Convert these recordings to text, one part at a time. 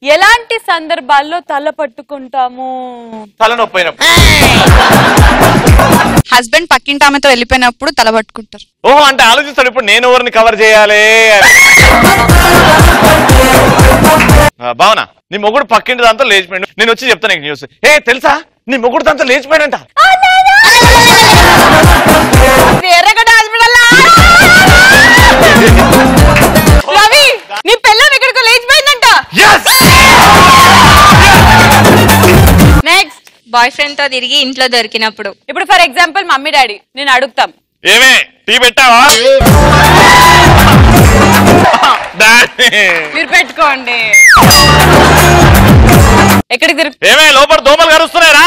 ఎలాంటి సందర్భాల్లో తల పట్టుకుంటాము? తలనొప్పైనప్పుడు. హస్బెండ్ పక్కింటి ఆమెతో వెళ్ళిపోయినప్పుడు తల పట్టుకుంటారు. ఓహో, అంటే ఆలోచిస్తాడు ఇప్పుడు నేను ఎవరిని కవర్ చేయాలి. భావన, నీ మొగుడు పక్కింటి దాంతో లేచిపోయాడు, నేను వచ్చి చెప్తాను నీకు న్యూస్. ఏ తెలుసా, నీ మొగుడు దాంతో లేచిపోయాడంట. రవి, నీ పిల్లం ఎక్కడికో లేచిపోయిందంట. నెక్స్ట్, బాయ్ ఫ్రెండ్ తో తిరిగి ఇంట్లో దొరికినప్పుడు. ఇప్పుడు ఫర్ ఎగ్జాంపుల్ మమ్మీ డాడీ నేను అడుగుతాం, ఏమే టీ పెట్టావా? మీరు పెట్టుకోండి. ఎక్కడికి తిరుగు? ఏమే లోపల దోమలు కరుస్తున్నారా?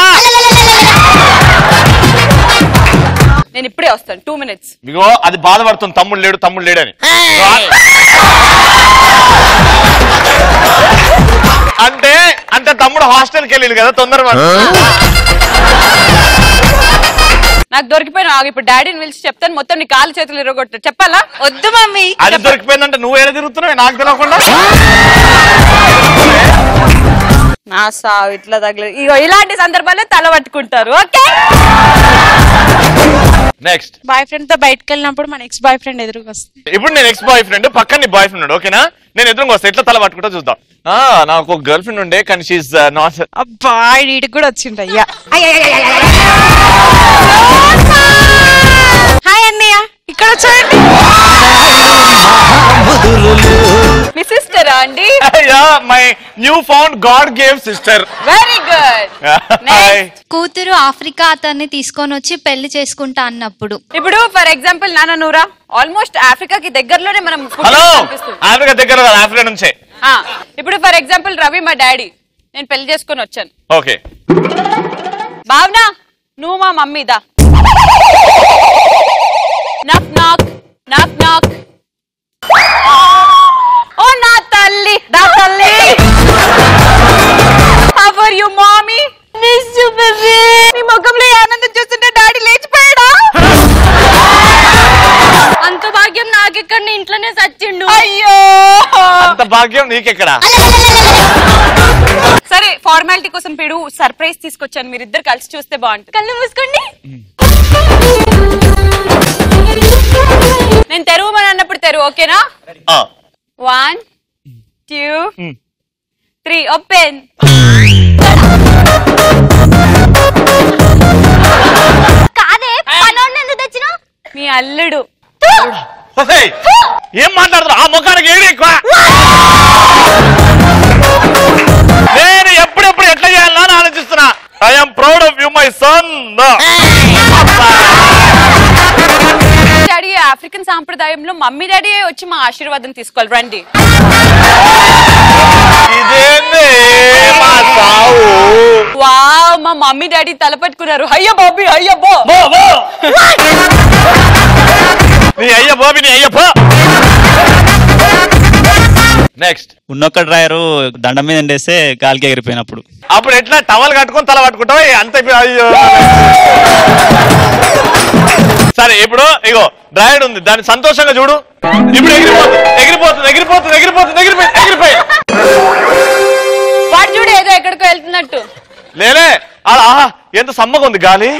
నేను ఇప్పుడే వస్తాను, 2 minutes. ఇగో అది బాధపడుతుంది, తమ్ముడు లేడు అని. అంటే తమ్ముడు హాస్టల్కి వెళ్ళింది కదా, తొందరగా. నాకు దొరికిపోయినా ఇప్పుడు డాడీని పిలిచి చెప్తాను, మొత్తం నీ కాలు చేతులు ఇరగొట్టాడు. చెప్పాలా? వద్దు మమ్మీ. అది దొరికిపోయిందంటే నువ్వు ఏదో తిరుగుతున్నావు నాకు తెలియకుండా. నా సావు ఇట్లా తగలేదు. ఇగో ఇలాంటి సందర్భాల్లో తల పట్టుకుంటారు. Okay, next. బాయ్ ఫ్రెండ్ తో బయటకు వెళ్ళినప్పుడు మన ఎక్స్ బాయ్ ఫ్రెండ్ ఎదురుగా వస్తుంది. ఇప్పుడు నేను ఎక్స్ బాయ్ ఫ్రెండ్, పక్కన నీ బాయ్ ఫ్రెండ్, ఓకేనా? నేను ఎదురుగా వస్తా, ఎట్లా తల పట్టుకుంటా చూద్దాం. నాకు ఒక గర్ల్ ఫ్రెండ్ ఉండే, కానీ షీఈ్ నాట్. అబ్బా, వీడికి కూడా వచ్చిండ. అయ్యా, హాయ్ అన్నయ్య, ఇక్కడ వచ్చాయండి. మీ సిస్టరా అండి? My new found God gave sister. Very good. కూతురు ఆఫ్రికా అతన్ని తీసుకొని వచ్చి పెళ్లి చేసుకుంటా అన్నప్పుడు. ఇప్పుడు ఫర్ ఎగ్జాంపుల్ నాన్న నూరా, ఆల్మోస్ట్ ఆఫ్రికాకి దగ్గరలోనే మనం. హలో, ఆఫ్రికా దగ్గర, ఆఫ్రికా నుంచే. ఇప్పుడు ఫర్ ఎగ్జాంపుల్ రవి మా డాడీ, నేను పెళ్లి చేసుకొని వచ్చాను. ఓకే, భావన నువ్వు మా మమ్మీదా. నాక్ నాక్ నాక్ నాక్. ఓ నా తల్లి, నా తల్లి. How are you mummy? Miss you baby. నీ ముఖంలో ఆనందం చూస్తుంటే డాడీ లేచిపోయాడా? అంత భాగ్యం నాకెక్కడ, ఇంట్లోనే సచ్చిండు. అయ్యో, అంత భాగ్యం నీకెక్కడా? సరే, ఫార్మాలిటీ కోసం పిడు సర్ప్రైజ్ తీసుకొచ్చాను, మీరిద్దరు కలిసి చూస్తే బాగుంటుంది. కళ్ళు మూసుకోండి. నేను తెరువమని అన్నప్పుడు తెరువు, ఓకేనా? 1 2 3 ఓపెన్. కాదే, పనోడిని ఎందుకు తెచ్చినావు? మీ అల్లుడు. ఏం మాట్లాడుతున్నా? ఆ ముఖానికి ఏడు ఎక్కువ. నేను ఎప్పుడెప్పుడు ఎట్లా చేయాలని ఆలోచిస్తున్నా. I'm proud of you my son. Daddy, African సాంప్రదాయంలో మమ్మీ డాడీ వచ్చి మా ఆశీర్వాదం తీసుకోవాలి, రండి. ఇదేంది మా సావు? వావ్, మా మమ్మీ డాడీ తల పట్టుకున్నారు. అయ్యో బాబీ, అయ్యో బో. నీ అయ్య బాబీ, నీ అయ్యప్ప. నెక్స్ట్. ఉన్నొక్క డ్రైవరు దండం మీద ఎండేస్తే కాలికి ఎగిరిపోయినప్పుడు. అప్పుడు ఎట్లా టవల్ కట్టుకొని తల పట్టుకుంటావు? అంత అయ్యో. సరే, ఇప్పుడు ఇగో డ్రైవర్ ఉంది, దాన్ని సంతోషంగా చూడు. ఇప్పుడు ఎగిరిపోయి వాడు చూడు ఏదో ఎక్కడికో వెళ్తున్నట్టు. లేలే, అలా ఎంత సమ్మగా ఉంది గాలి.